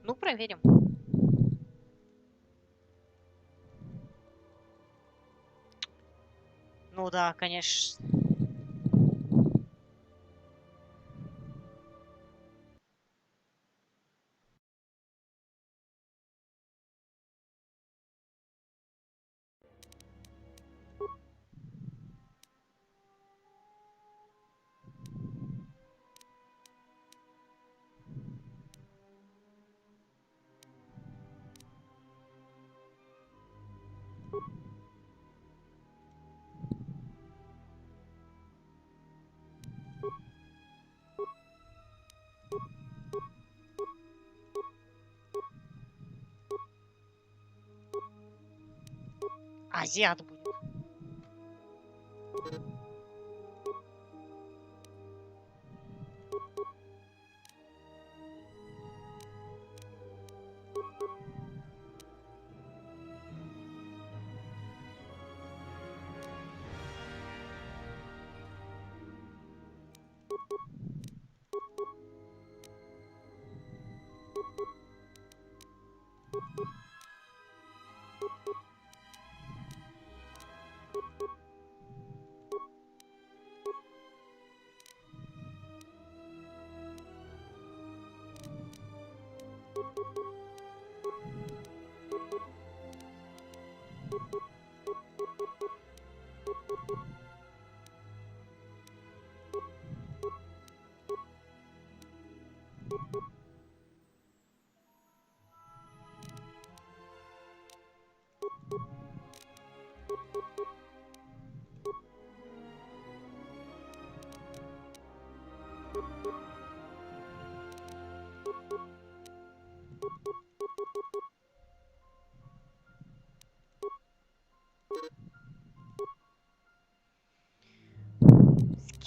Ну, проверим. Ну да, конечно. Азиат будет.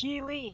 Скиллы.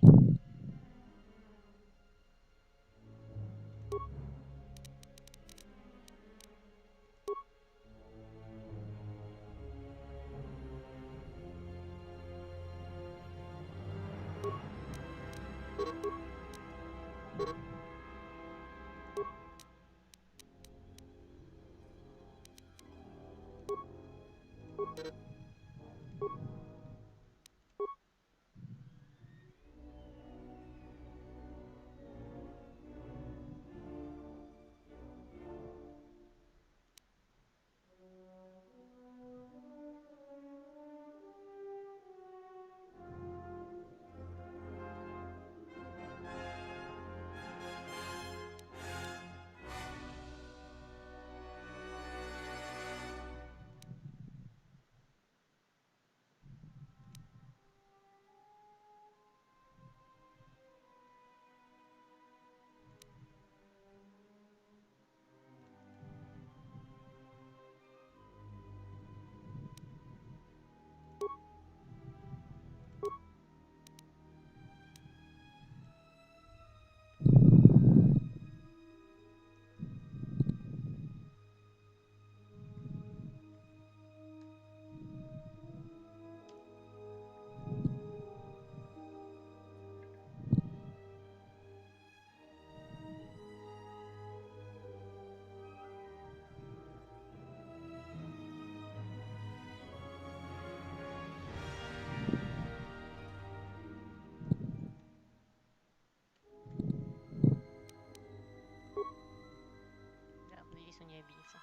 Да, надеюсь, он не обидится.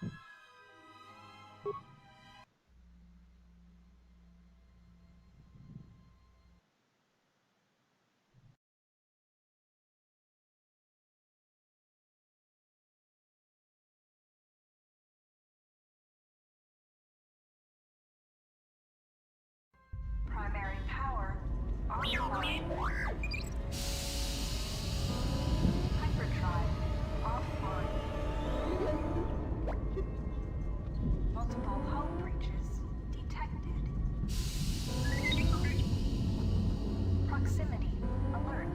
Primary power offline. Hyperdrive offline. Multiple hull breaches detected. Proximity alert.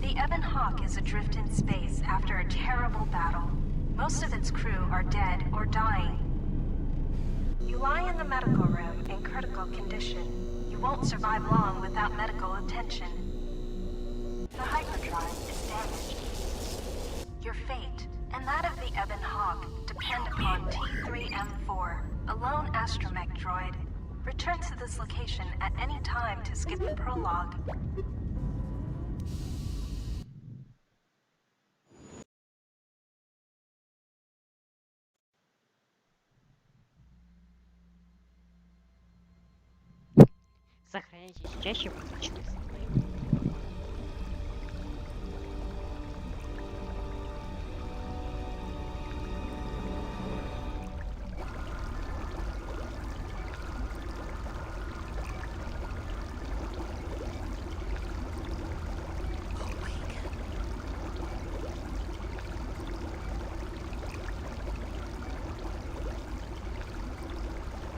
The Ebon Hawk is adrift in space after a terrible battle. Most of its crew are dead or dying. You lie in the medical room in critical condition. You won't survive long without medical attention. The hyperdrive is damaged. Your fate and that of the Ebon Hawk depend upon T3M4, a lone astromech droid. Return to this location at any time to skip the prologue. Сохраняйтесь чаще, покончили с собой.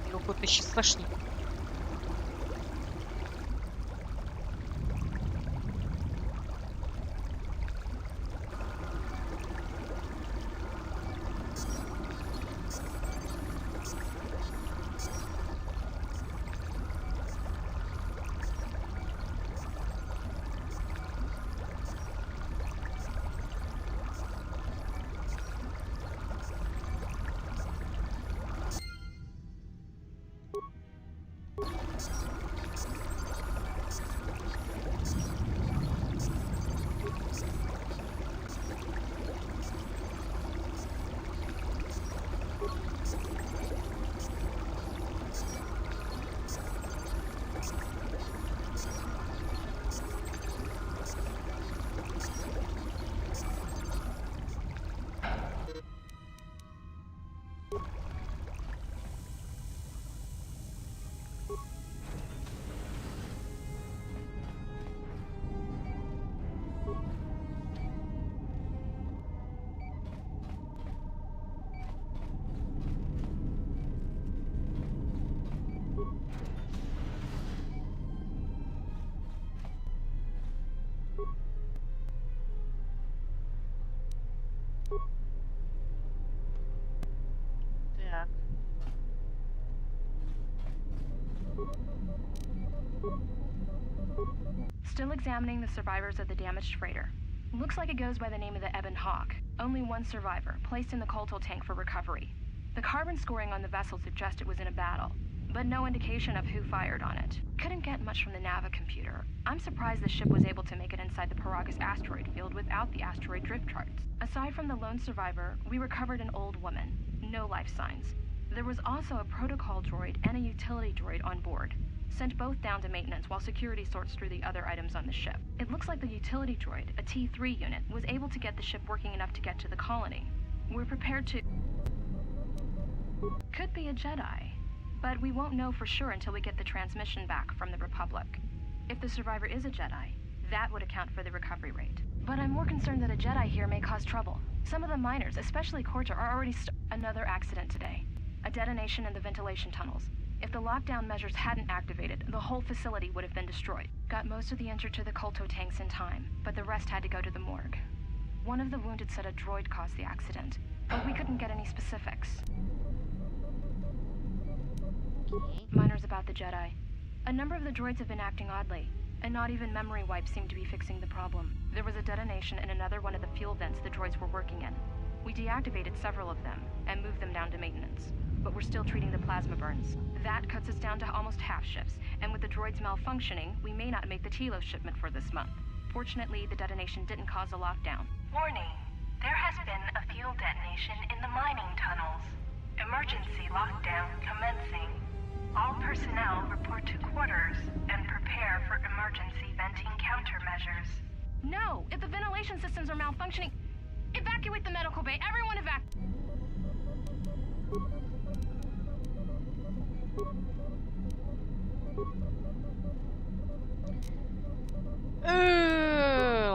Його тут ще страшні. Так. Still examining the survivors of the damaged freighter. Looks like it goes by the name of the Ebon Hawk. Only one survivor, placed in the coltal tank for recovery. The carbon scoring on the vessel suggests it was in a battle, but no indication of who fired on it. Couldn't get much from the Nava computer. I'm surprised the ship was able to make it inside the Paragus asteroid field without the asteroid drift charts. Aside from the lone survivor, we recovered an old woman. No life signs. There was also a protocol droid and a utility droid on board. Sent both down to maintenance while security sorts through the other items on the ship. It looks like the utility droid, a T3 unit, was able to get the ship working enough to get to the colony. We're prepared to... Could be a Jedi, but we won't know for sure until we get the transmission back from the Republic. If the survivor is a Jedi, that would account for the recovery rate. But I'm more concerned that a Jedi here may cause trouble. Some of the miners, especially Corta, are already another accident today. A detonation in the ventilation tunnels. If the lockdown measures hadn't activated, the whole facility would have been destroyed. Got most of the injured to the colto tanks in time, but the rest had to go to the morgue. One of the wounded said a droid caused the accident, but we couldn't get any specifics. Okay. Minors about the Jedi. A number of the droids have been acting oddly, and not even memory wipes seem to be fixing the problem. There was a detonation in another one of the fuel vents the droids were working in. We deactivated several of them, and moved them down to maintenance. But we're still treating the plasma burns. That cuts us down to almost half shifts, and with the droids malfunctioning, we may not make the Telos shipment for this month. Fortunately, the detonation didn't cause a lockdown. Warning. There has been a fuel detonation in the mining tunnels. Emergency lockdown commencing. All personnel report to quarters and prepare for emergency venting countermeasures. No! If the ventilation systems are malfunctioning, evacuate the medical bay! Everyone evacuate!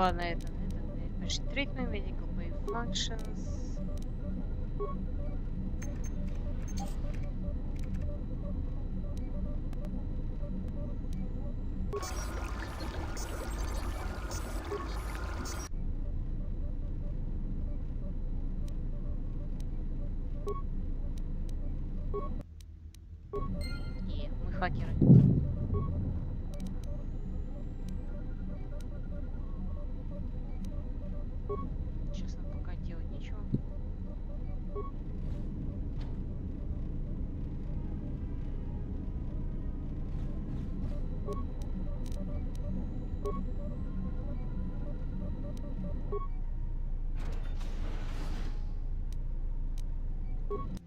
Ладно, это. Treatment, medical bay functions. И мы хакеры. Честно, пока делать нечего.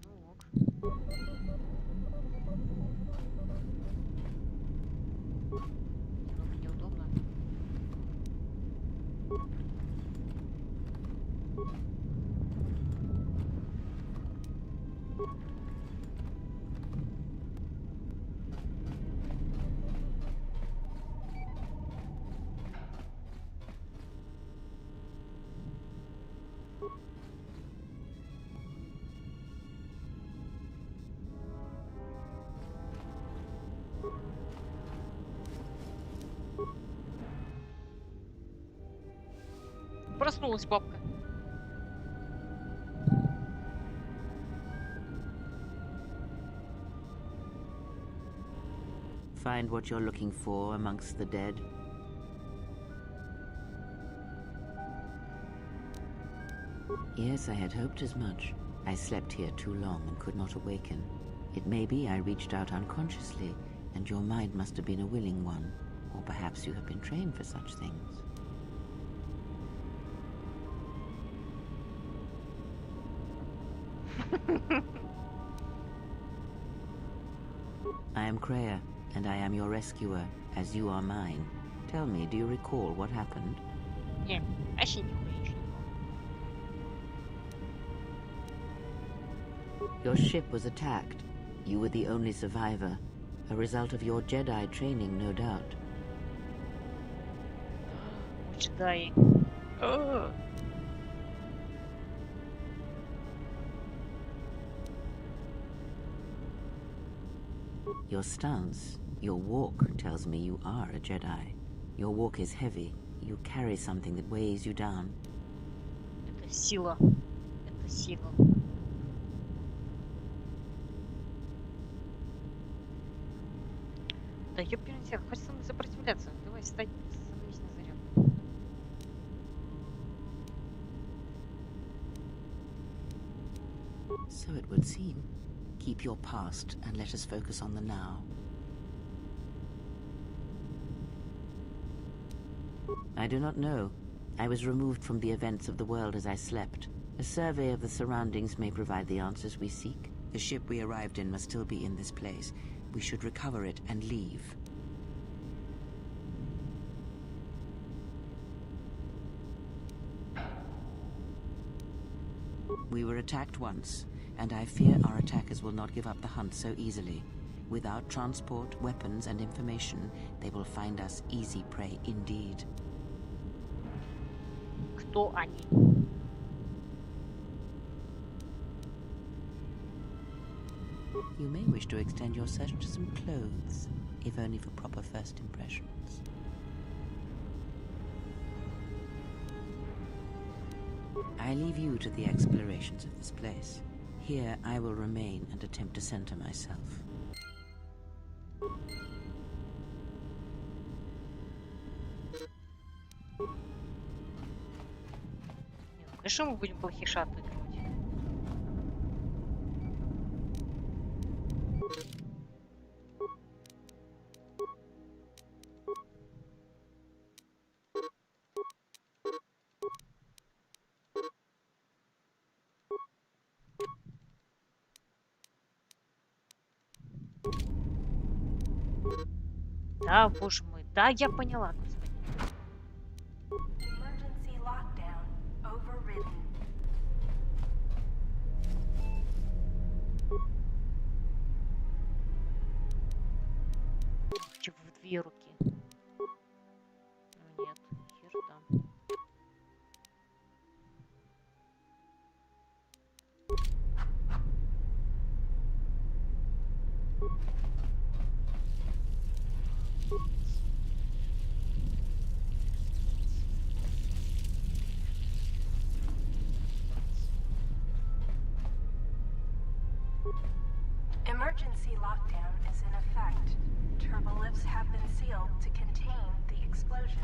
Ну ок. Немного неудобно. Проснулась бабка. Find what you're looking for amongst the dead? Yes, I had hoped as much. I slept here too long and could not awaken. It may be I reached out unconsciously, and your mind must have been a willing one. Or perhaps you have been trained for such things. I am Kreia, and I am your rescuer, as you are mine. Tell me, do you recall what happened? Не, вообще нихуя ничего не помню. Your ship was attacked. You were the only survivor. A result of your Jedi training, no doubt. Джедаи. Your stance, your walk tells me you are a Jedi. Your walk is heavy. You carry something that weighs you down. Это сила. Это сила. Да ёпперный тебя, хватит со мной сопротивляться. Давай, становись на заряд. So it would seem. Keep your past and let us focus on the now. I do not know. I was removed from the events of the world as I slept. A survey of the surroundings may provide the answers we seek. The ship we arrived in must still be in this place. We should recover it and leave. We were attacked once, and I fear our attackers will not give up the hunt so easily. Without transport, weapons, and information, they will find us easy prey indeed. Кто они? You may wish to extend your search to some clothes, if only for proper first impressions. I leave you to the explorations of this place. Here I will remain and attempt to center myself. Нет, конечно, мы будем плохиша отыгрывать. Да, боже мой, да, я поняла, господи. Emergency lockdown overridden. Хочу в две руки. Ну нет, хер там. Emergency lockdown is in effect. Turbolifts have been sealed to contain the explosion.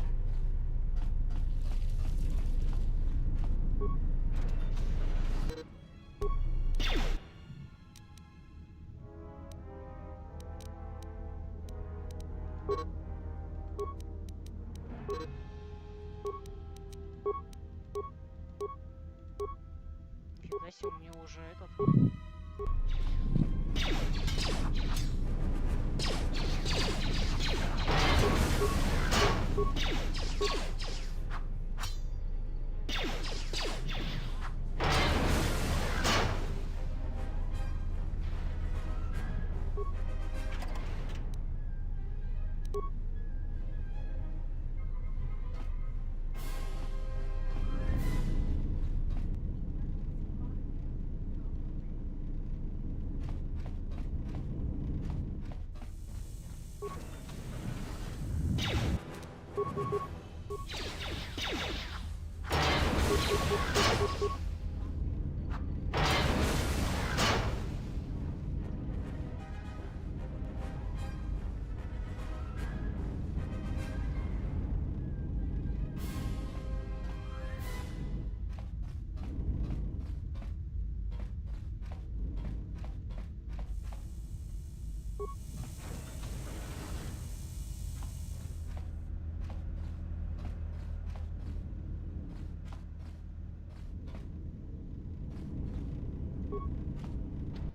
Фига себе, у меня уже этот.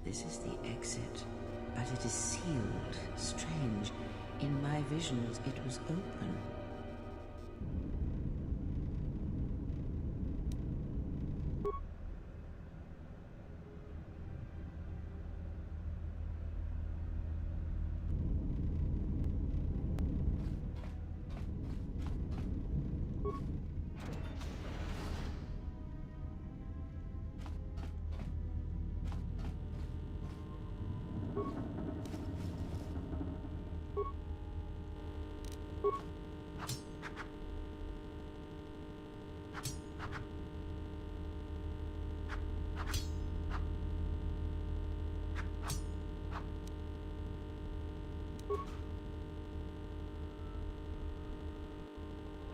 This is the exit, but it is sealed. Strange. In my visions, it was open.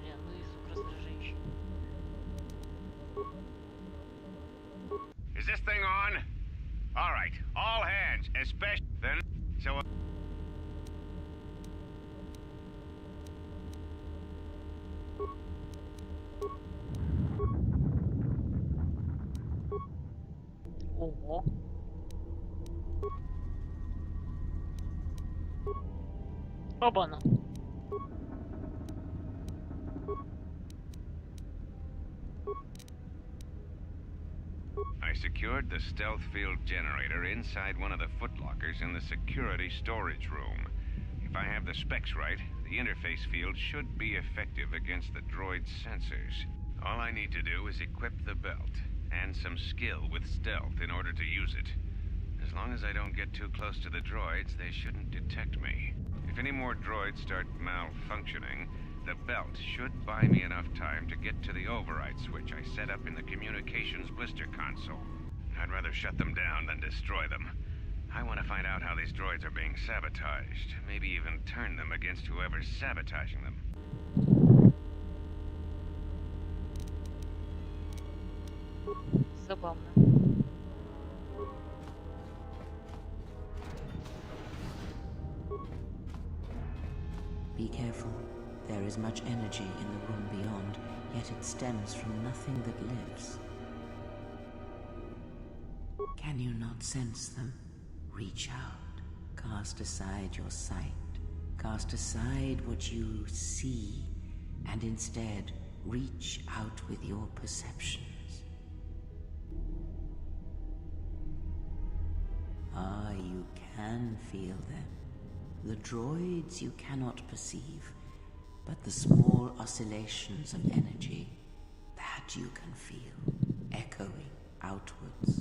Бля, ну и звук раздражающий. Is this thing on? All right, all hands, especially then. So. Ого. Оба-на. I secured the stealth field generator inside one of the footlockers in the security storage room. If I have the specs right, the interface field should be effective against the droid's sensors. All I need to do is equip the belt and some skill with stealth in order to use it. As long as I don't get too close to the droids, they shouldn't detect me. If any more droids start malfunctioning, the belt should buy me enough time to get to the override switch I set up in the communications blister console. I'd rather shut them down than destroy them. I want to find out how these droids are being sabotaged. Maybe even turn them against whoever's sabotaging them. Забавно. Be careful. There is much energy in the room beyond, yet it stems from nothing that lives. Can you not sense them? Reach out. Cast aside your sight. Cast aside what you see, and instead reach out with your perceptions. Ah, you can feel them. The droids you cannot perceive, but the small oscillations of energy, that you can feel, echoing outwards.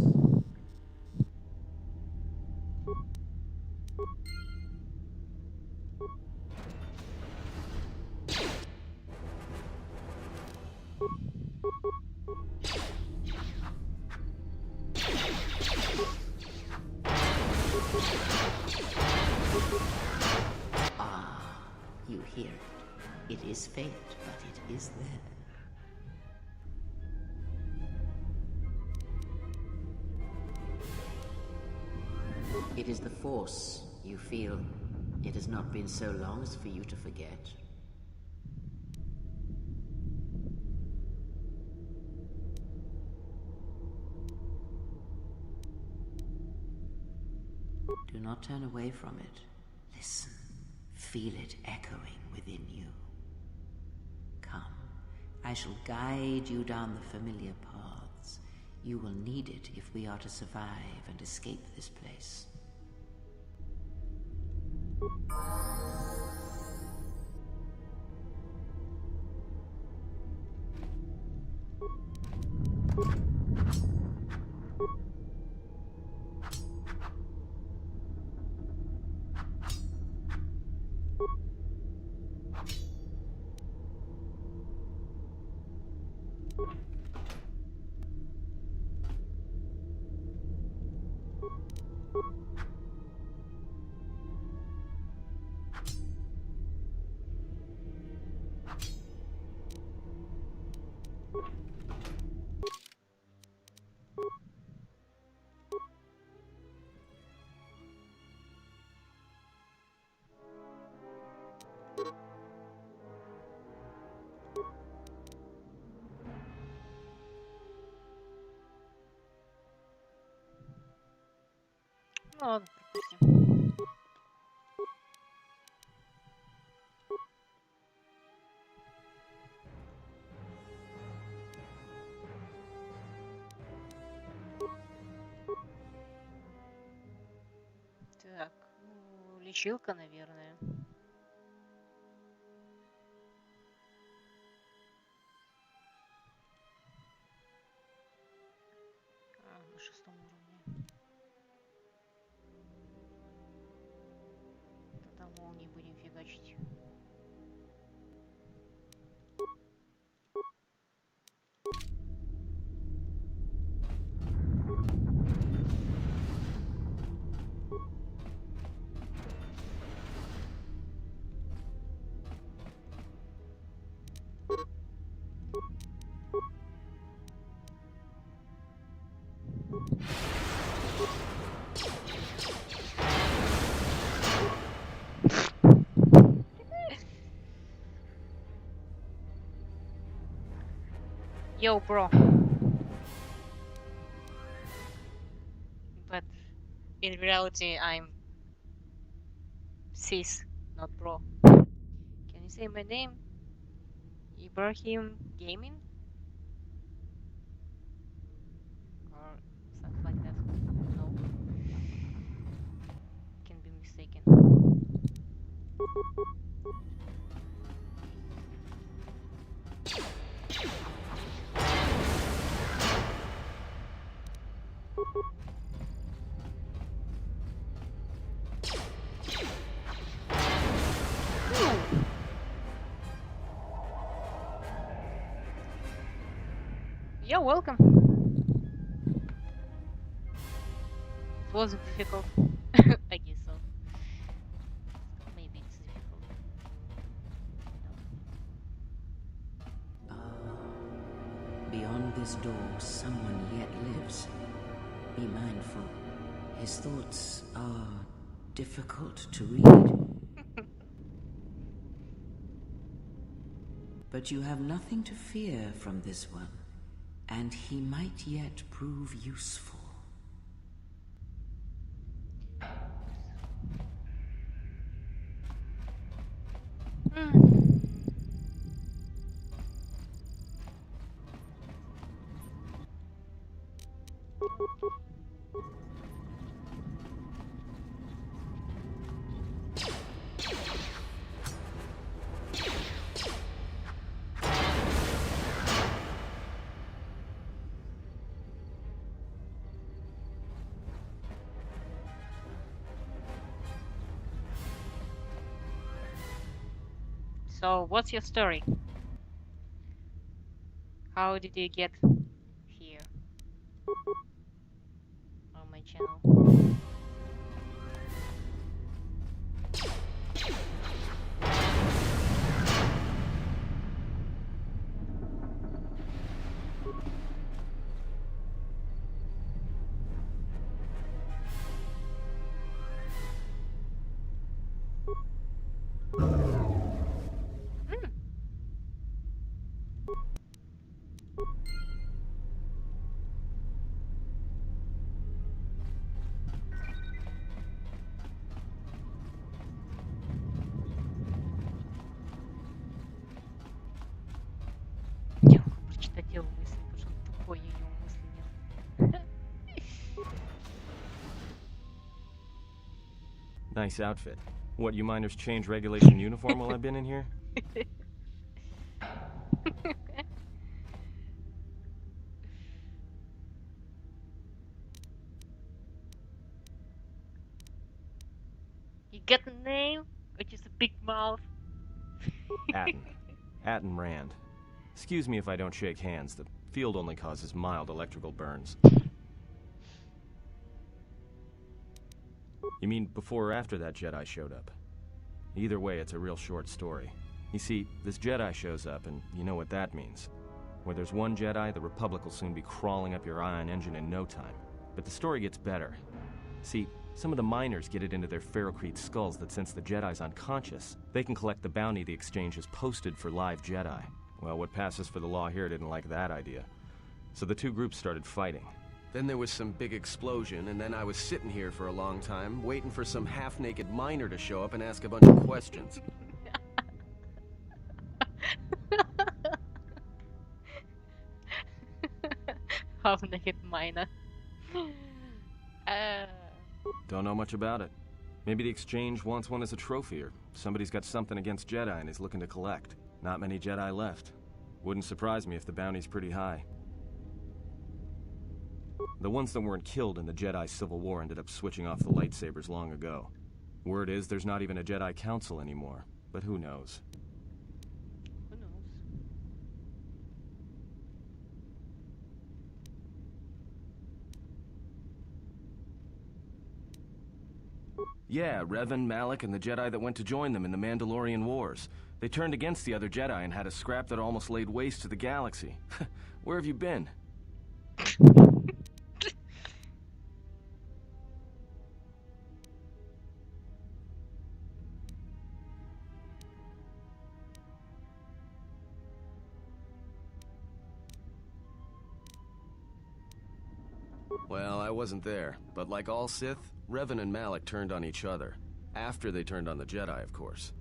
Ah, you hear it. It is faint, but it is there. It is the Force, you feel. It has not been so long as for you to forget. Do not turn away from it. Listen. Feel it echoing within you. Come. I shall guide you down the familiar paths. You will need it if we are to survive and escape this place. Ну ладно, пропустим. Так, ну, лечилка, наверное. На 6-м уровне. Тогда молнии будем фигачить. Yo, bro. But in reality, I'm cis, not bro. Can you say my name? Ibrahim Gaming? Or something like that? No. Can be mistaken. You're welcome. It wasn't difficult. I guess so. Maybe it's difficult. Beyond this door, someone yet lives. Be mindful. His thoughts are difficult to read. But you have nothing to fear from this one, and he might yet prove useful. So, what's your story? How did you get here on my channel? Я могу прочитать его мысли, потому что он тупой, и у него мысли нет. Nice outfit. What, you miners change regulation uniform while I've been in here? You got a name? Or just a big mouth? Atten. Atten Rand. Excuse me if I don't shake hands. The field only causes mild electrical burns. You mean before or after that Jedi showed up? Either way, it's a real short story. You see, this Jedi shows up, and you know what that means. Where there's one Jedi, the Republic will soon be crawling up your ion engine in no time. But the story gets better. See, some of the miners get it into their ferrocrete skulls that since the Jedi's unconscious, they can collect the bounty the exchange has posted for live Jedi. Well, what passes for the law here didn't like that idea. So the two groups started fighting. Then there was some big explosion, and then I was sitting here for a long time, waiting for some half-naked miner to show up and ask a bunch of questions. Half-naked miner. Don't know much about it. Maybe the exchange wants one as a trophy, or somebody's got something against Jedi and is looking to collect. Not many Jedi left. Wouldn't surprise me if the bounty's pretty high. The ones that weren't killed in the Jedi Civil War ended up switching off the lightsabers long ago. Word is there's not even a Jedi Council anymore, but who knows? Who knows? Yeah, Revan, Malak, and the Jedi that went to join them in the Mandalorian Wars. They turned against the other Jedi and had a scrap that almost laid waste to the galaxy. Where have you been? Well, I wasn't there, but like all Sith, Revan and Malak turned on each other. After they turned on the Jedi, of course.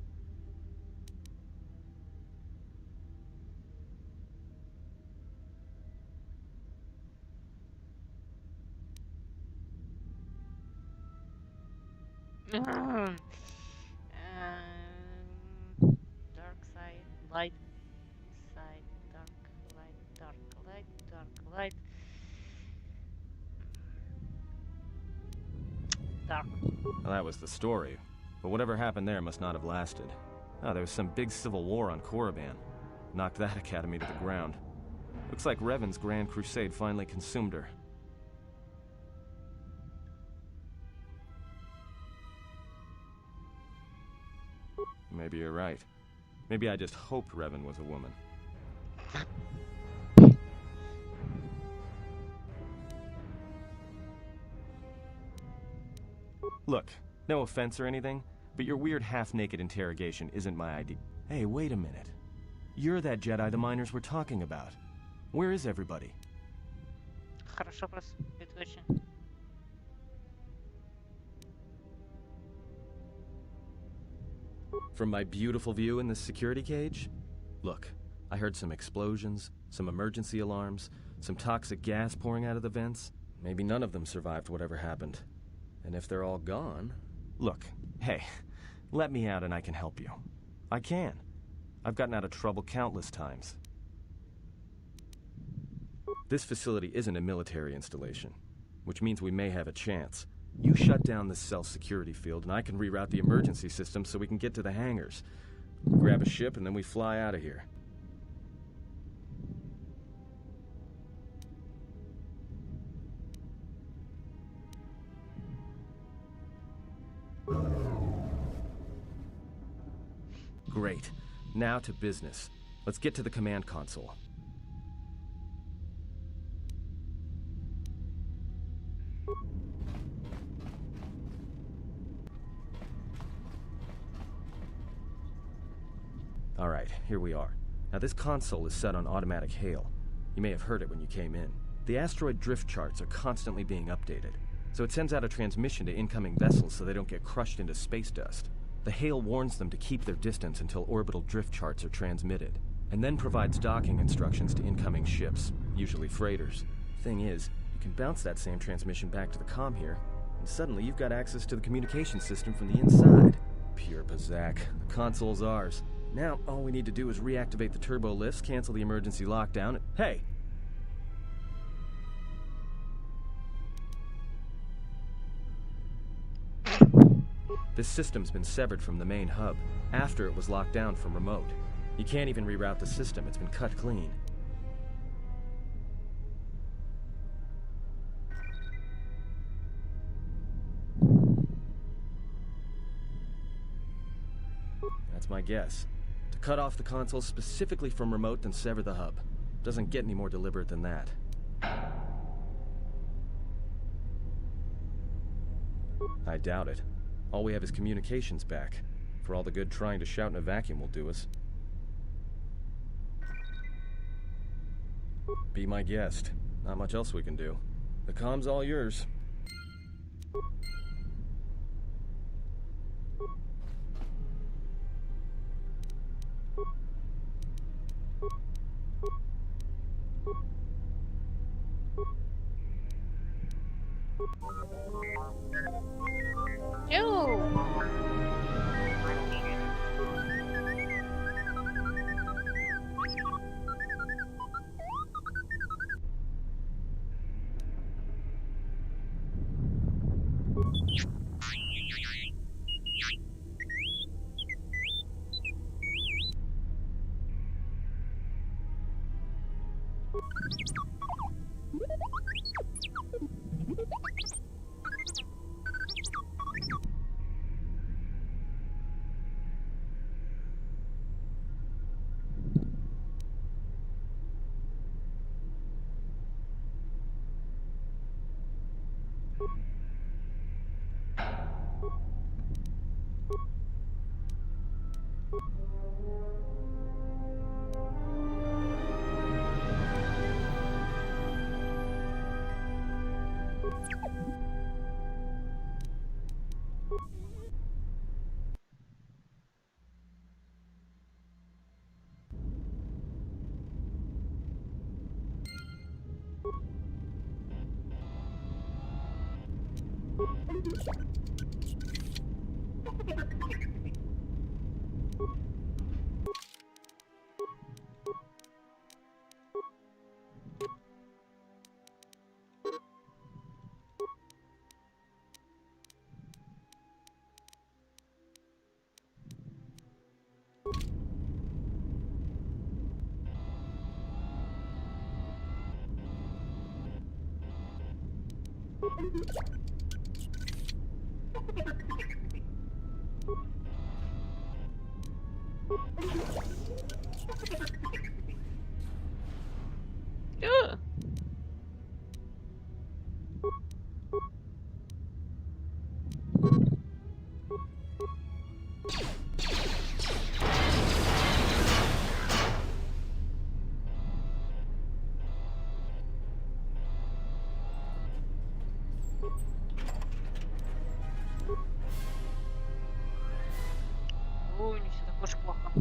Dark side, light side, dark light, dark light, dark light. Dark. Well, that was the story. But whatever happened there must not have lasted. Oh, there was some big civil war on Korriban. Knocked that academy to the ground. Looks like Revan's Grand Crusade finally consumed her. Maybe you're right. Maybe I just hoped Revan was a woman. Look, no offense or anything, but your weird half-naked interrogation isn't my idea. Hey, wait a minute. You're that Jedi the miners were talking about. Where is everybody? Хорошо вопрос. Это очень. From my beautiful view in this security cage? Look, I heard some explosions, some emergency alarms, some toxic gas pouring out of the vents. Maybe none of them survived whatever happened. And if they're all gone... Look, hey, let me out and I can help you. I can. I've gotten out of trouble countless times. This facility isn't a military installation, which means we may have a chance. You shut down this cell security field and I can reroute the emergency system so we can get to the hangars. We grab a ship and then we fly out of here. Great. Now to business. Let's get to the command console. Alright, here we are. Now this console is set on automatic hail. You may have heard it when you came in. The asteroid drift charts are constantly being updated, so it sends out a transmission to incoming vessels so they don't get crushed into space dust. The hail warns them to keep their distance until orbital drift charts are transmitted, and then provides docking instructions to incoming ships, usually freighters. Thing is, you can bounce that same transmission back to the comm here, and suddenly you've got access to the communication system from the inside. Pure Bazak. The console's ours. Now, all we need to do is reactivate the turbo lifts, cancel the emergency lockdown, and... Hey! This system's been severed from the main hub, after it was locked down from remote. You can't even reroute the system, it's been cut clean. That's my guess. To cut off the console specifically from remote, then sever the hub. Doesn't get any more deliberate than that. I doubt it. All we have is communications back. For all the good trying to shout in a vacuum will do us. Be my guest. Not much else we can do. The comm's all yours. Ugh. Ой, не все так уж плохо.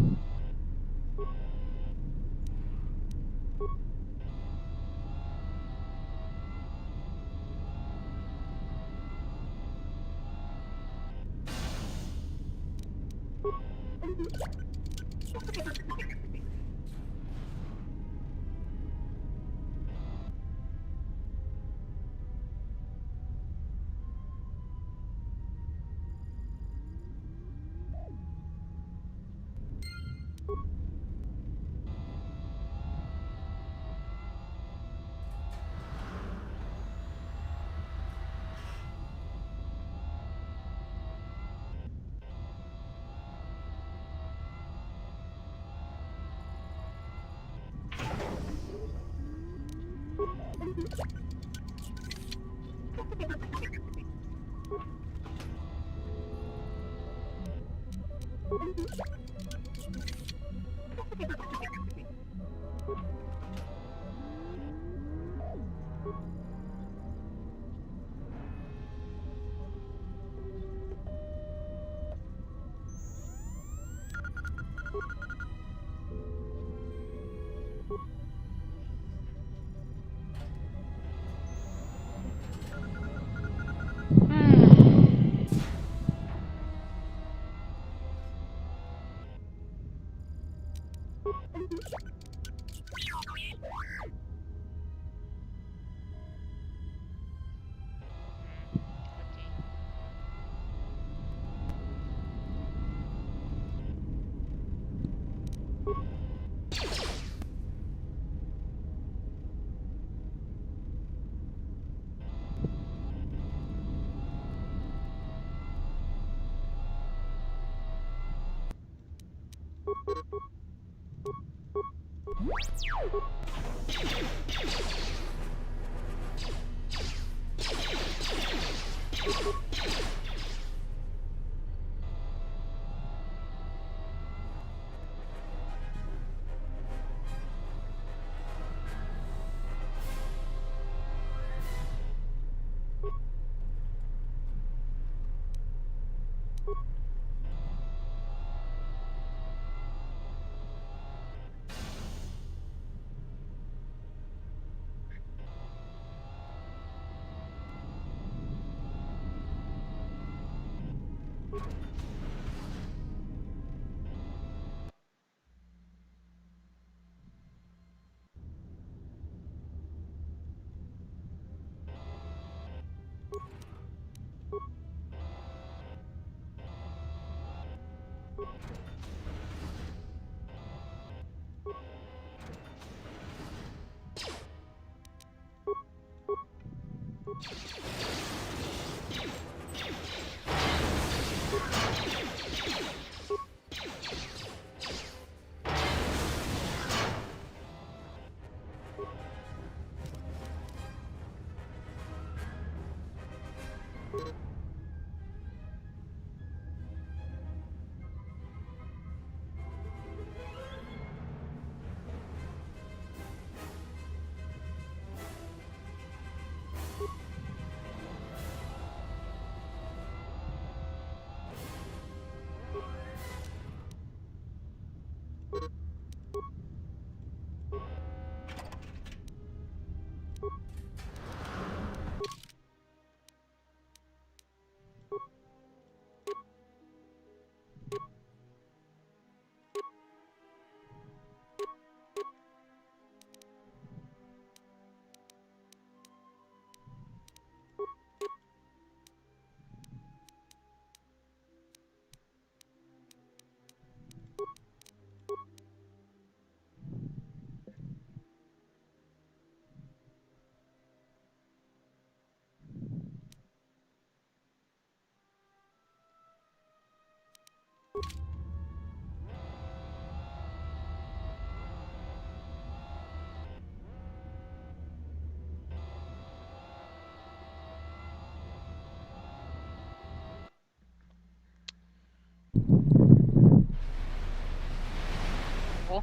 Ого.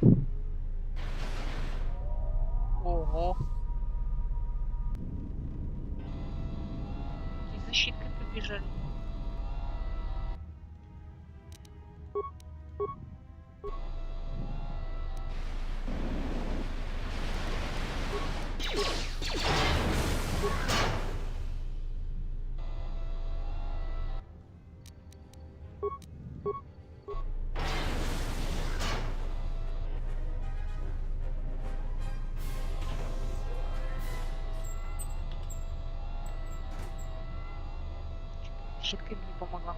Ого. И защиткой побежали. Защиткой мне помогла.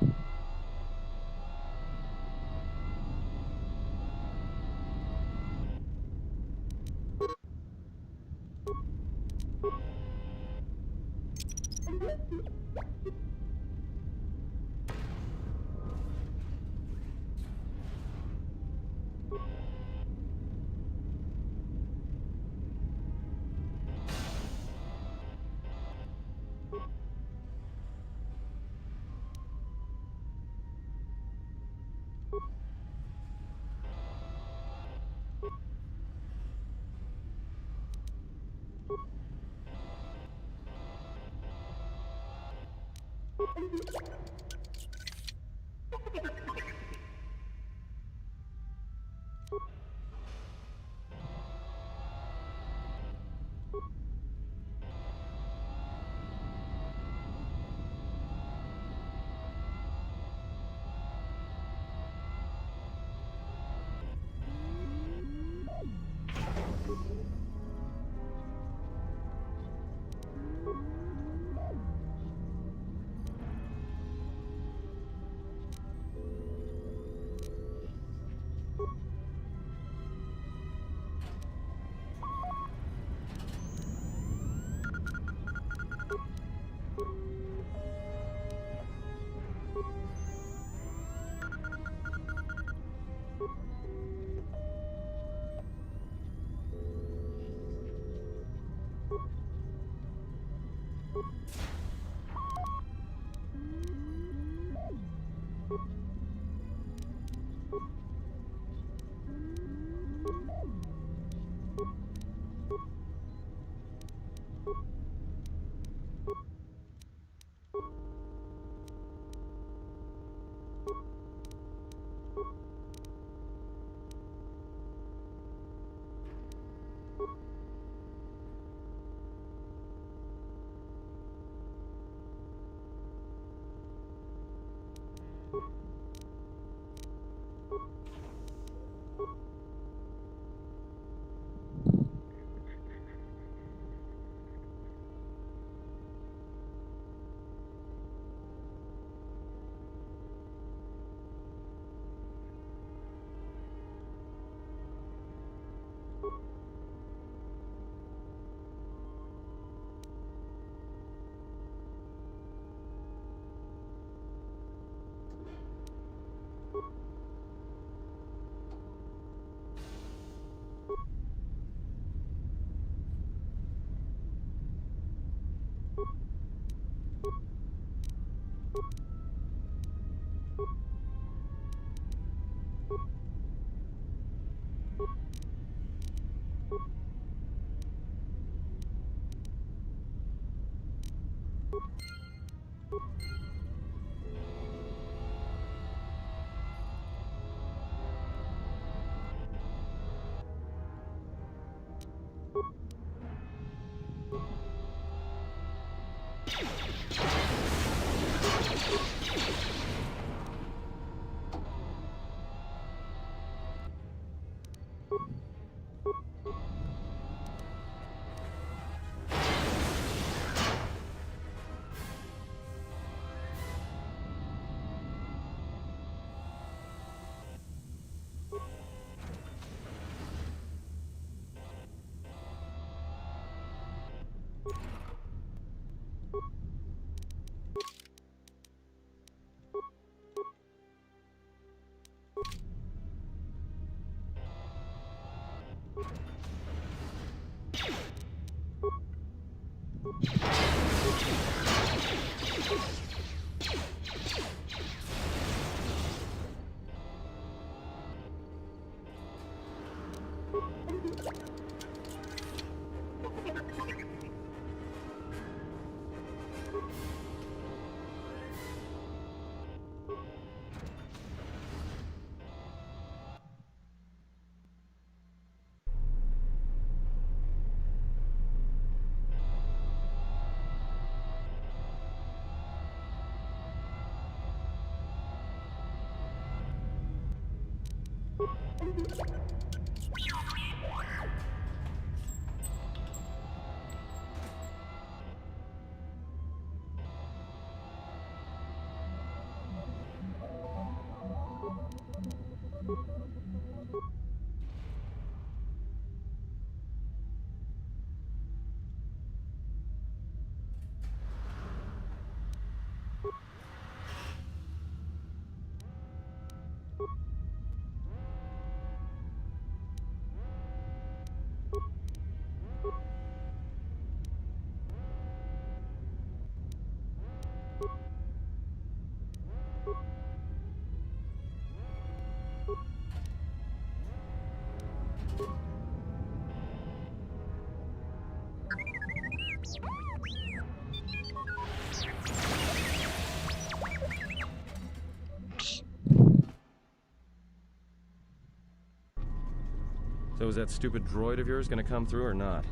So is that stupid droid of yours gonna come through or not?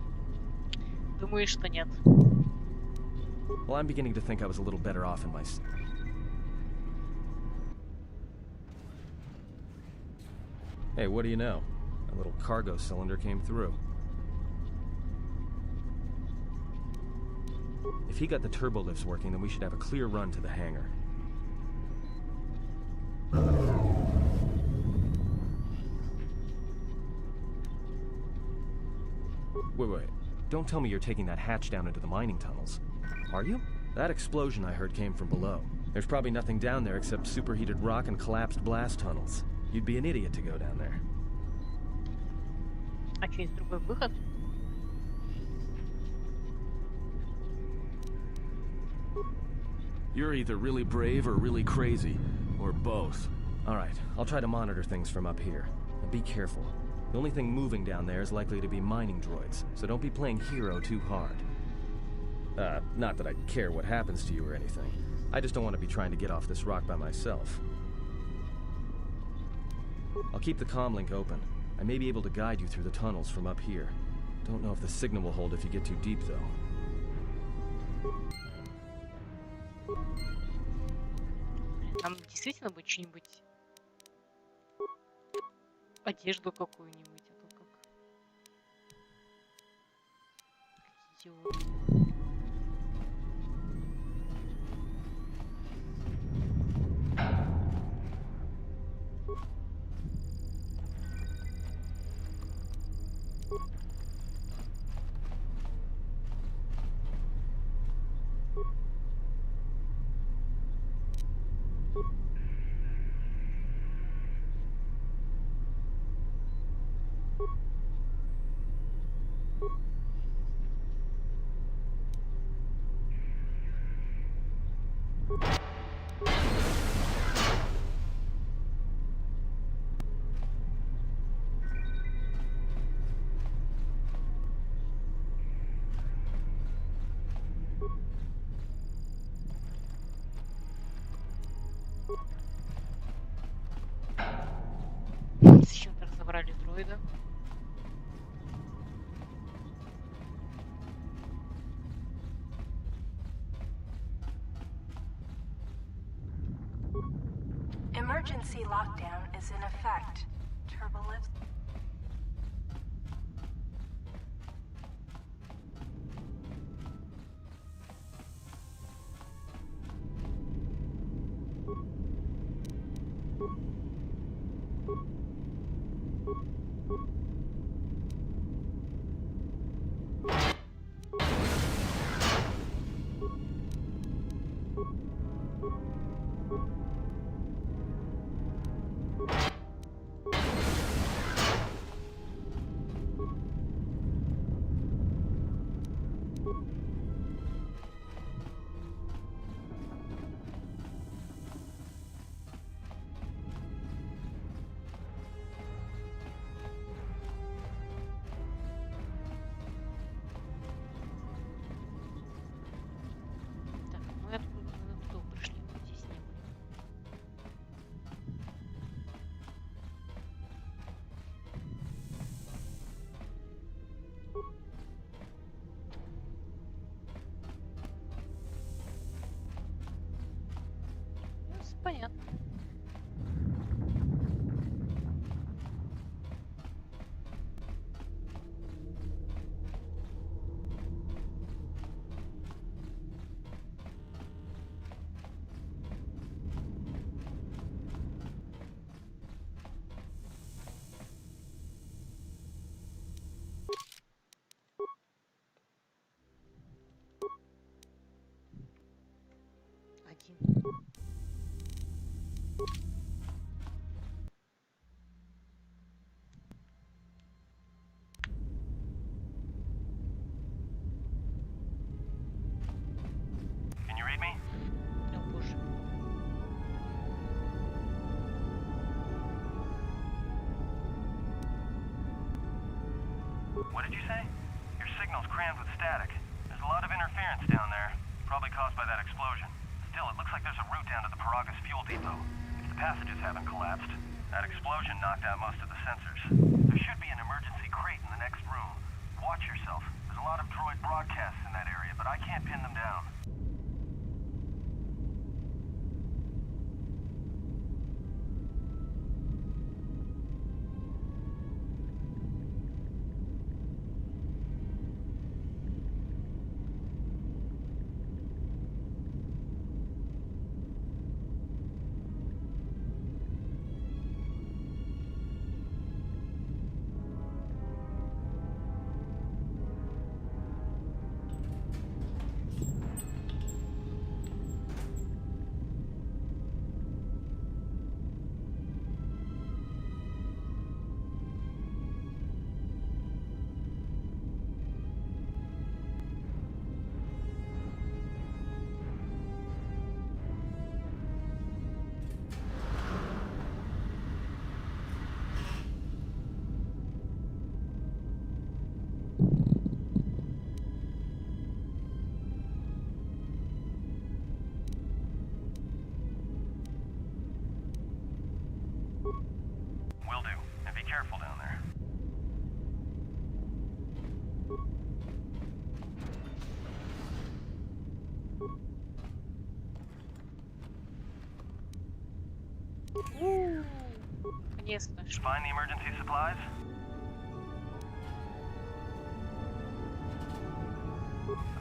Думаю, что нет. Well, I'm beginning to think I was a little better off in my... Hey, what do you know? A little cargo cylinder came through. If he got the turbo lifts working, then we should have a clear run to the hangar. Wait. Don't tell me you're taking that hatch down into the mining tunnels. Are you? That explosion I heard came from below. There's probably nothing down there except superheated rock and collapsed blast tunnels. You'd be an idiot to go down there. А что, есть другой выход? You're either really brave or really crazy, or both. Alright, I'll try to monitor things from up here. And be careful. The only thing moving down there is likely to be mining droids, so don't be playing hero too hard. Not that I care what happens to you or anything. I just don't want to be trying to get off this rock by myself. I'll keep the comm link open. I may be able to guide you through the tunnels from up here. Don't know if the signal will hold if you get too deep, though. Нам действительно будет что-нибудь... Одежду какую-нибудь, а то как... Идиот. Зачем-то разобрали дроида. Emergency lockdown is in effect. Turbolifts. Так, мы оттуда пришли, мы здесь не были. Ну, понятно. Один. Can you read me? О боже. What did you say? Your signal's crammed with static. There's a lot of interference down there, probably caused by that explosion. Still, it looks like there's a route down to the Paragas fuel depot, if the passages haven't collapsed. That explosion knocked out most of the sensors. There should be an emergency crate in the next room. Watch yourself. There's a lot of droid broadcasts in that area, but I can't pin them down. Will do. And be careful down there. Конечно же. Find the emergency supplies?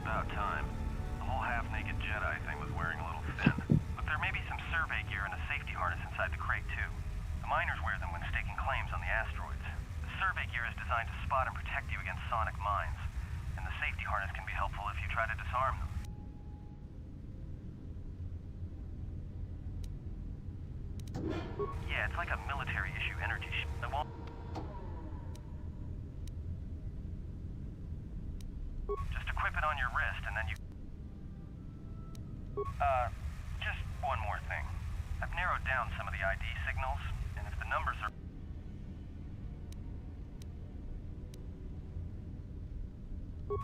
About time. The whole half-naked Jedi thing was wearing a little thin. But there may be some survey gear and a safety harness inside the crate, too. The miners wear them when staking claims on the asteroids. The survey gear is designed to spot and protect you against sonic mines. And the safety harness can be helpful if you try to disarm them. Yeah, it's like a military-issue energy I won't... Just equip it on your wrist, and then you... Just one more thing. I've narrowed down some of the ID signals, and if the numbers are...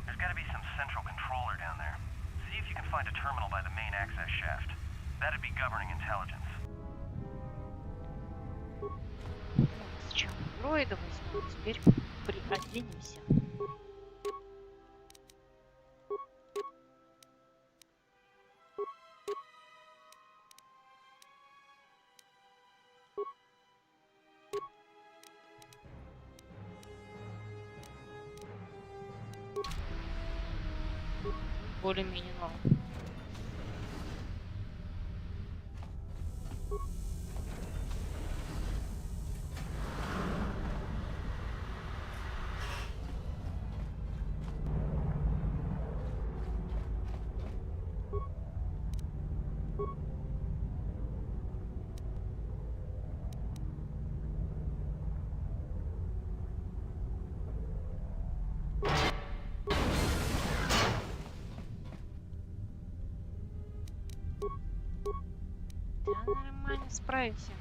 There's gotta be some central controller down there. See if you can find a terminal by the main access shaft. That'd be governing intelligence. Сначала дроида возьму, а теперь приоденемся. Более-менее норм. Да, нормально, справимся.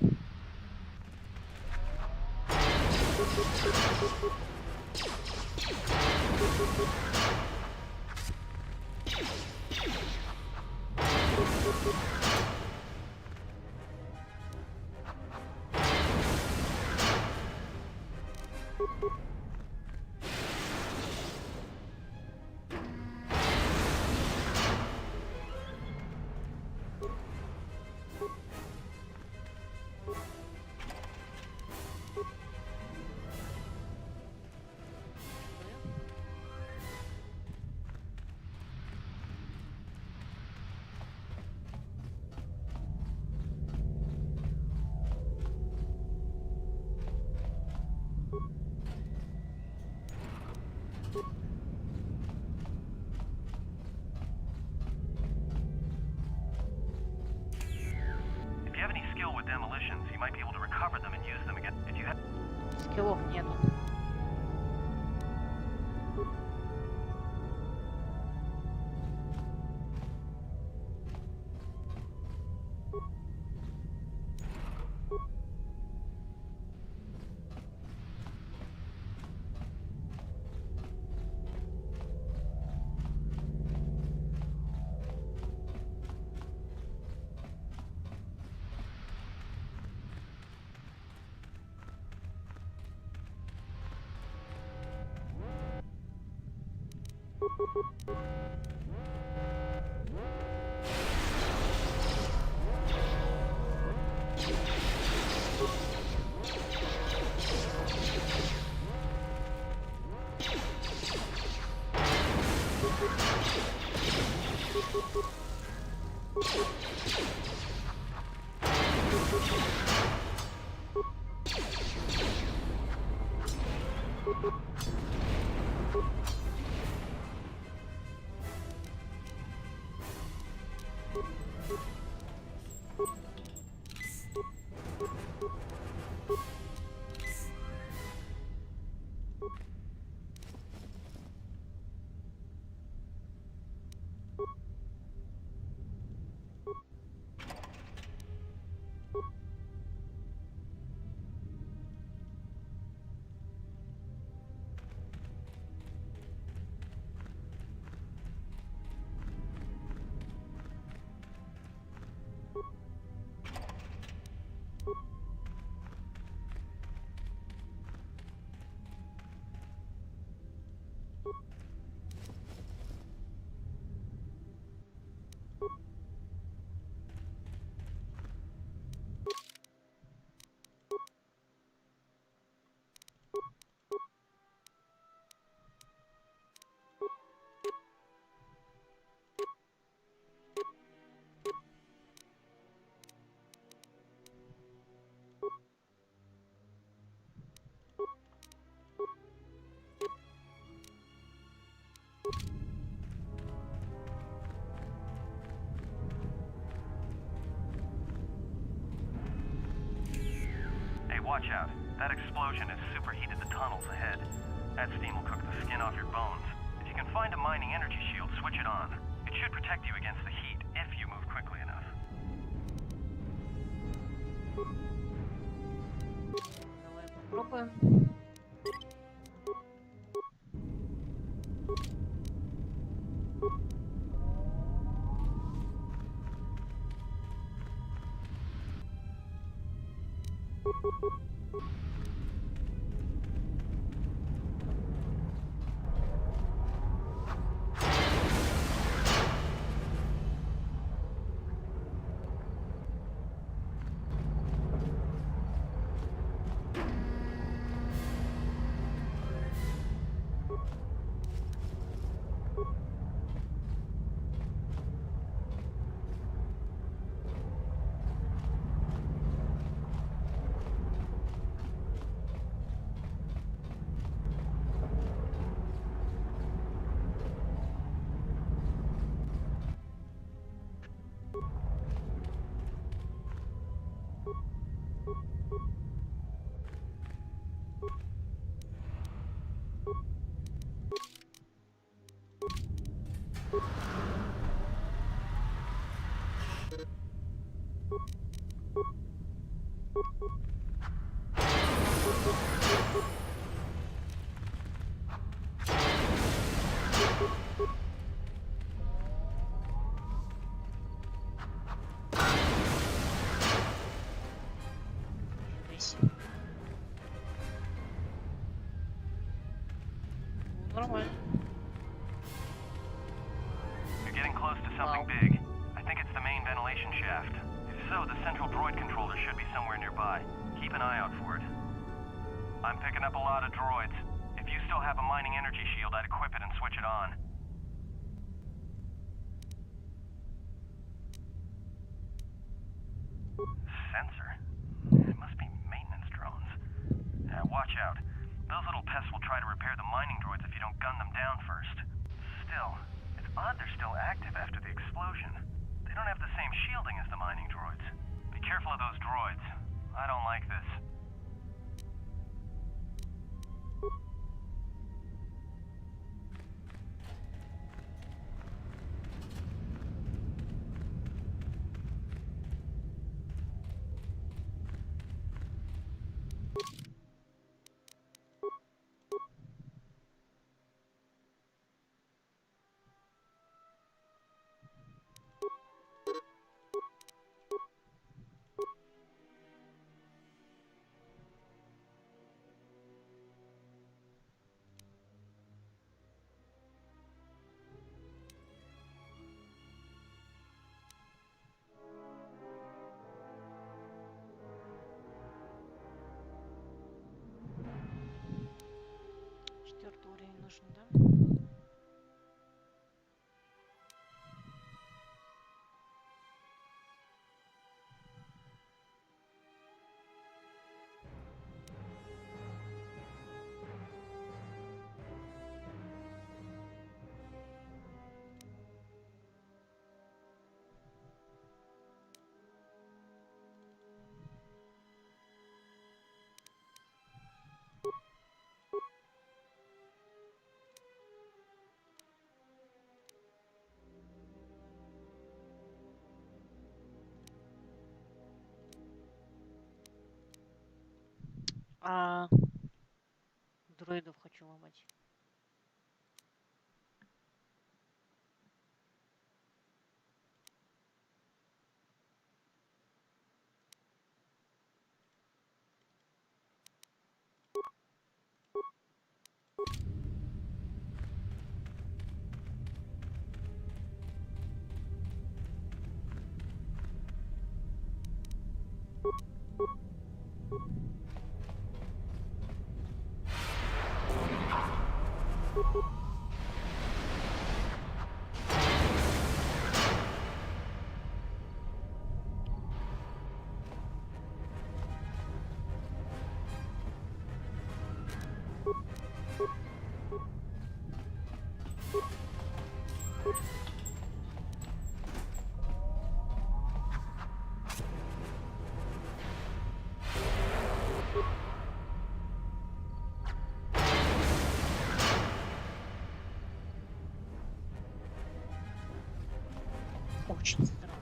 If you have any skill with demolitions, you might be able to recover them and use them again. If you have... Скиллов нету. Watch out. That explosion has superheated the tunnels ahead. That steam will cook the skin off your bones. If you can find a mining energy shield, switch it on. It should protect you against the heat if you move quickly enough. Давай попробуем. Здесь. Ну, нормально. You're getting close to something Wow. big. I think it's the main ventilation shaft. If so, the central droid controller should be somewhere nearby. Keep an eye out for it. I'm picking up a lot of droids. If you still have a mining energy shield, I'd equip it and switch it on. Sensor? It must be maintenance drones. Watch out. Those little pests will try to repair the mining droids if you don't gun them down first. Still, it's odd they're still active after the explosion. They don't have the same shielding as the mining droids. Be careful of those droids. I don't like this. можно, да? А дроидов хочу ломать. Очень странно.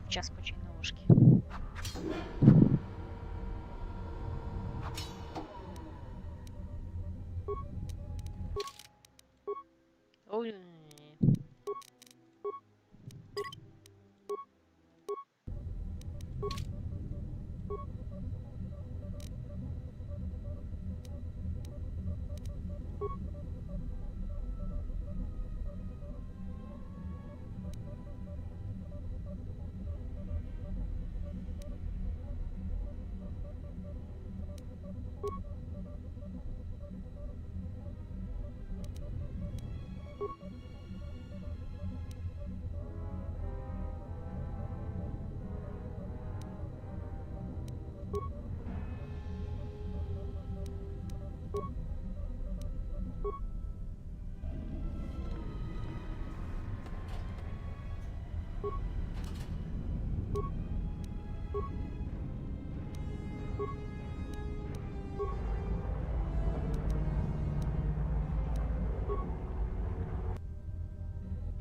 Сейчас починю ушки. Ой.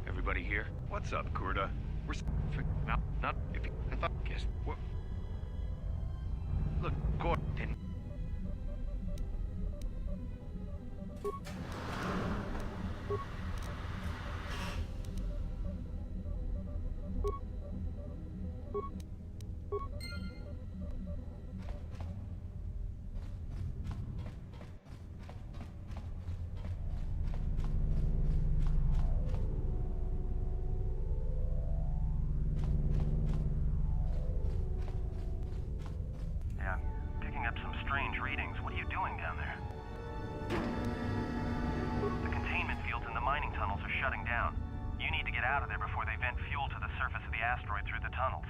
Everybody here? What's up, Kurda? We're not if I thought guess what? Look, Gordon. Yeah, picking up some strange readings. What are you doing down there? The containment fields in the mining tunnels are shutting down. You need to get out of there before they vent fuel to the surface of the asteroid through the tunnels.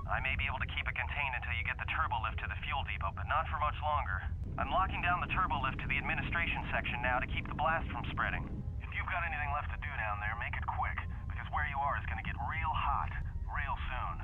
I may be able to keep it contained until you get the turbo lift to the fuel depot, but not for much longer. I'm locking down the turbo lift to the administration section now to keep the blast from spreading. If you've got anything left to do down there, make it quick, because where you are is going to get real hot real soon.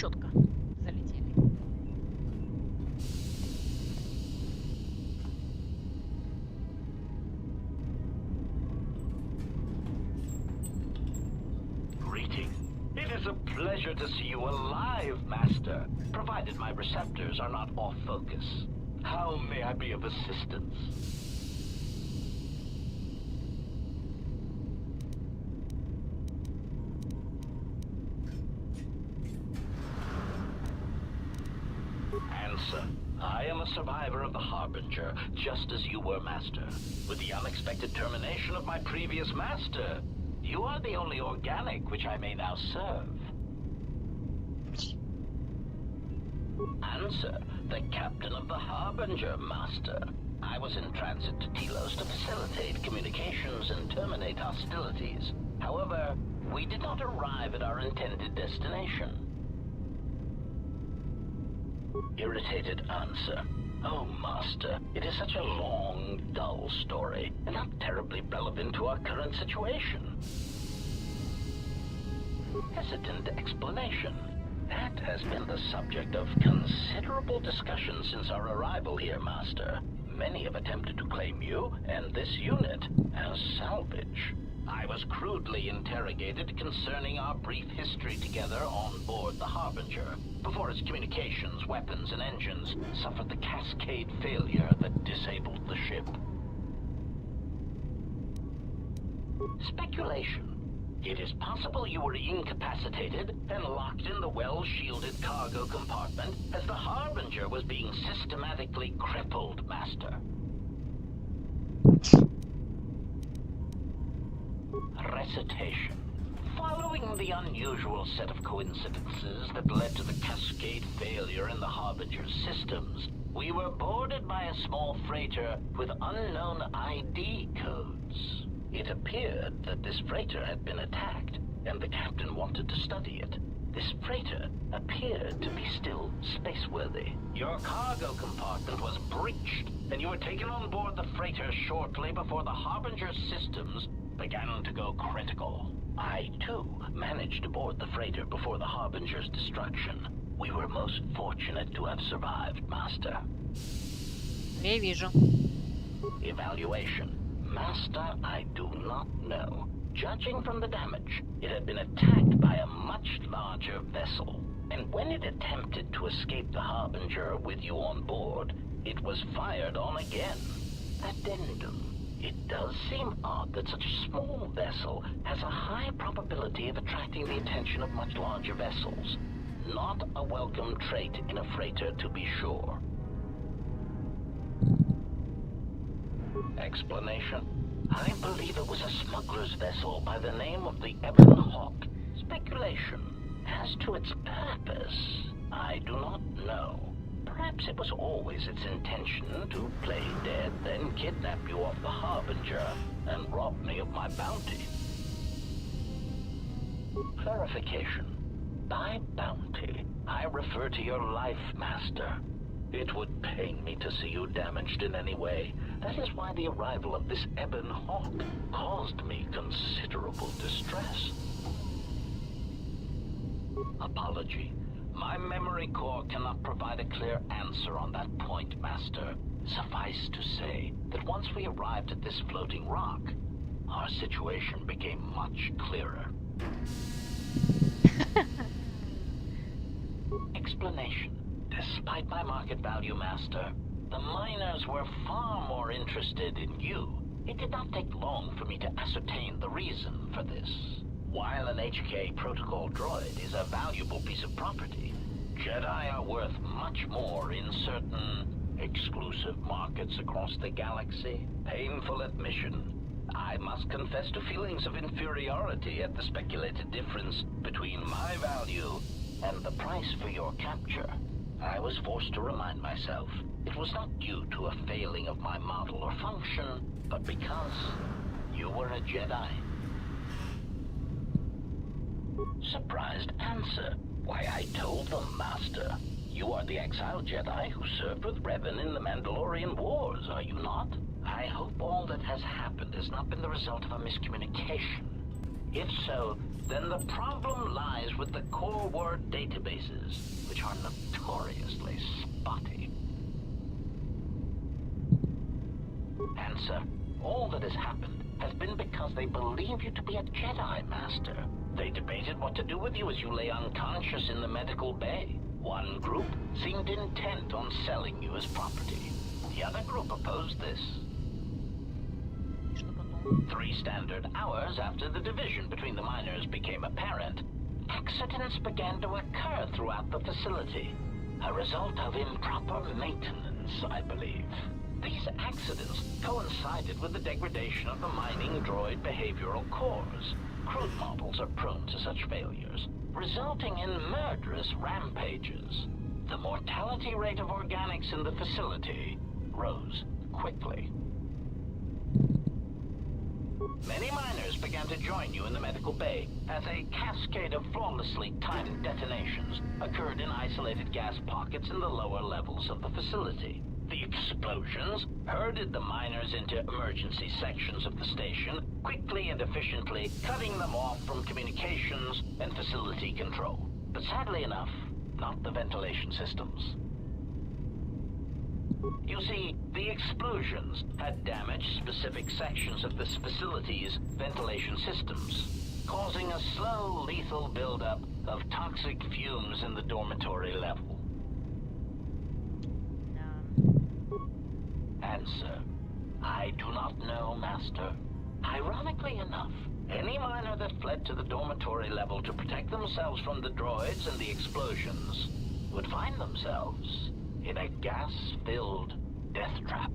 четко залетели. Greetings. It is a pleasure to see you alive, Master, provided my receptors are not off focus. How may I be of assistance? Answer. I am a survivor of the Harbinger, just as you were, Master. With the unexpected termination of my previous Master, you are the only organic which I may now serve. Answer. The captain of the Harbinger, Master. I was in transit to Telos to facilitate communications and terminate hostilities. However, we did not arrive at our intended destination. Irritated answer. Oh, Master, it is such a long, dull story, and not terribly relevant to our current situation. Hesitant explanation. That has been the subject of considerable discussion since our arrival here, Master. Many have attempted to claim you and this unit as salvage. I was crudely interrogated concerning our brief history together on board the Harbinger, before its communications, weapons, and engines suffered the cascade failure that disabled the ship. Speculation. It is possible you were incapacitated and locked in the well-shielded cargo compartment as the Harbinger was being systematically crippled, Master. Recitation. Following the unusual set of coincidences that led to the cascade failure in the Harbinger's systems, we were boarded by a small freighter with unknown ID codes. It appeared that this freighter had been attacked, and the captain wanted to study it. This freighter appeared to be still spaceworthy. Your cargo compartment was breached, and you were taken on board the freighter shortly before the Harbinger's systems began to go critical. I, too, managed to board the freighter before the Harbinger's destruction. We were most fortunate to have survived, Master. Я вижу. Evaluation. Master, I do not know. Judging from the damage, it had been attacked by a much larger vessel. And when it attempted to escape the Harbinger with you on board, it was fired on again. Addendum. It does seem odd that such a small vessel has a high probability of attracting the attention of much larger vessels. Not a welcome trait in a freighter, to be sure. Explanation. I believe it was a smuggler's vessel by the name of the Ebon Hawk. Speculation. As to its purpose, I do not know. Perhaps it was always its intention to play dead, then kidnap you off the Harbinger and rob me of my bounty. Clarification. By bounty, I refer to your life, Master. It would pain me to see you damaged in any way. That is why the arrival of this Ebon Hawk caused me considerable distress. Apology. My memory core cannot provide a clear answer on that point, Master. Suffice to say that once we arrived at this floating rock, our situation became much clearer. Explanation. Despite my market value, Master, the miners were far more interested in you. It did not take long for me to ascertain the reason for this. While an HK protocol droid is a valuable piece of property, Jedi are worth much more in certain exclusive markets across the galaxy. Painful admission. I must confess to feelings of inferiority at the speculated difference between my value and the price for your capture. I was forced to remind myself it was not due to a failing of my model or function, but because you were a Jedi. Surprised answer. Why, I told them, Master. You are the exiled Jedi who served with Revan in the Mandalorian Wars, are you not? I hope all that has happened has not been the result of a miscommunication. If so, then the problem lies with the core word databases, which are notoriously spotty. Answer. All that has happened has been because they believe you to be a Jedi Master. They debated what to do with you as you lay unconscious in the medical bay. One group seemed intent on selling you as property. The other group opposed this. 3 standard hours after the division between the miners became apparent, accidents began to occur throughout the facility. A result of improper maintenance, I believe. These accidents coincided with the degradation of the mining droid behavioral cores. Crude models are prone to such failures, resulting in murderous rampages. The mortality rate of organics in the facility rose quickly. Many miners began to join you in the medical bay as a cascade of flawlessly timed detonations occurred in isolated gas pockets in the lower levels of the facility. The explosions herded the miners into emergency sections of the station, quickly and efficiently cutting them off from communications and facility control. But sadly enough, not the ventilation systems. You see, the explosions had damaged specific sections of this facility's ventilation systems, causing a slow, lethal buildup of toxic fumes in the dormitory level. Answer. I do not know, Master. Ironically enough, any miner that fled to the dormitory level to protect themselves from the droids and the explosions would find themselves in a gas-filled death trap.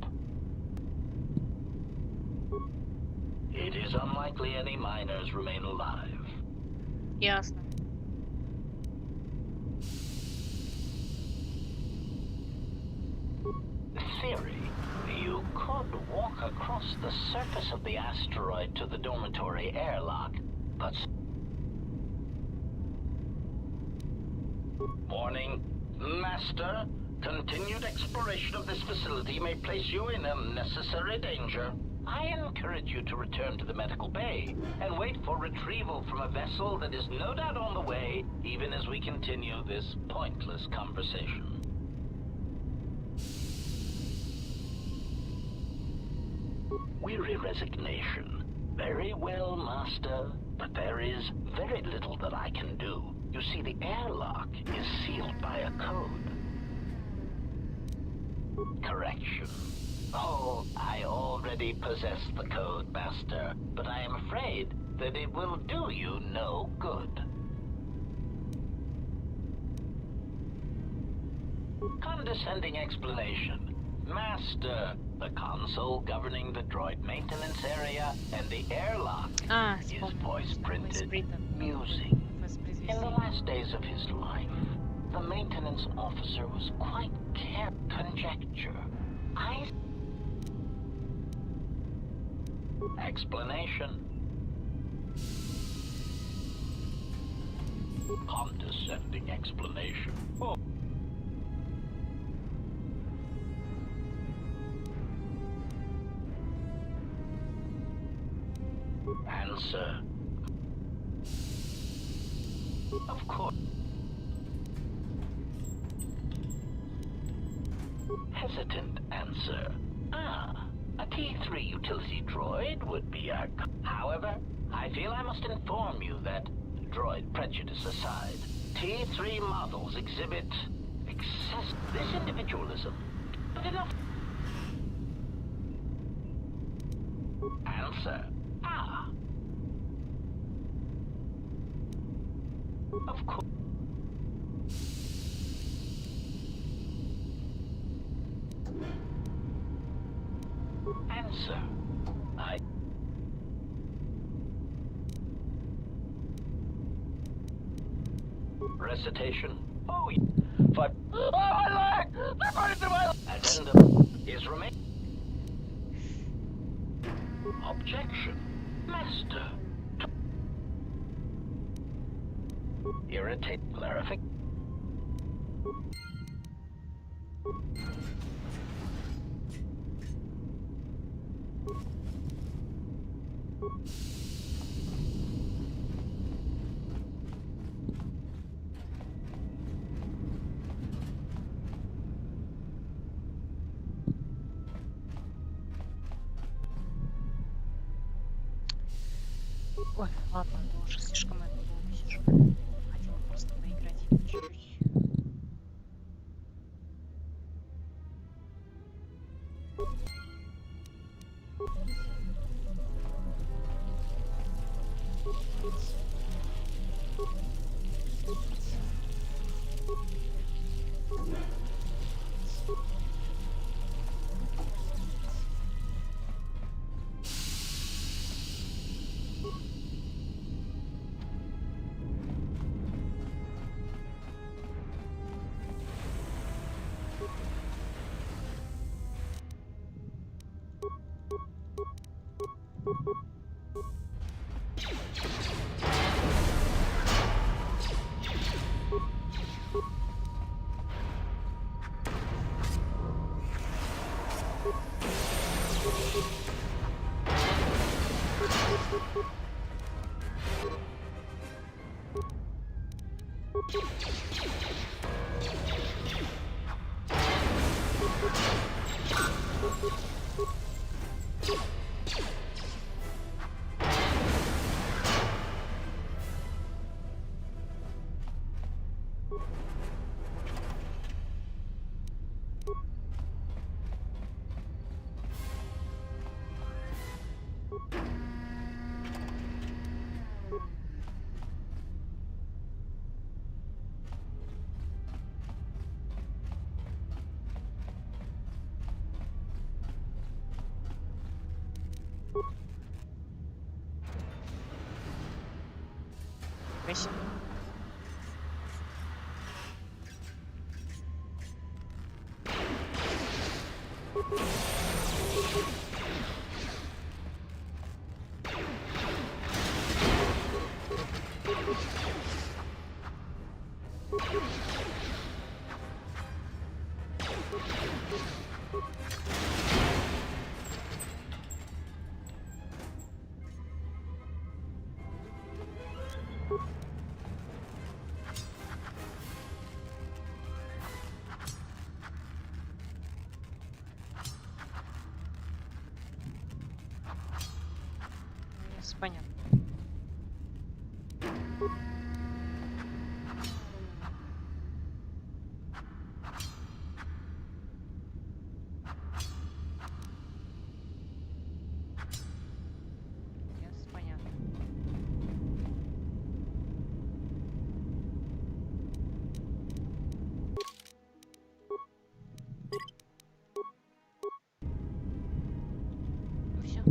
It is unlikely any miners remain alive. Ясно. Theory. You could walk across the surface of the asteroid to the dormitory airlock, but... Warning. Master, continued exploration of this facility may place you in unnecessary danger. I encourage you to return to the medical bay and wait for retrieval from a vessel that is no doubt on the way, even as we continue this pointless conversation. Weary resignation. Very well, Master, but there is very little that I can do. You see, the airlock is sealed by a code. Correction. Oh, I already possess the code, Master, but I am afraid that it will do you no good. Condescending explanation. Master, the console governing the droid maintenance area and the airlock is voice printed musing. In the last days of his life, the maintenance officer was quite conjecture. Explanation. Condescending explanation. Oh. Answer. Of course. Hesitant answer. A T3 utility droid would be a... However, I feel I must inform you that, droid prejudice aside, T3 models exhibit this individualism. But enough. Answer. Of course. Answer. Recitation. Oh, but... Oh, my leg! They're going to my... Addendum is remain... Objection. Master. Irritate clarific. Ой, ладно, мы уже слишком это долго сижу. Хотела просто поиграть чуть-чуть. Спасибо. Понятно.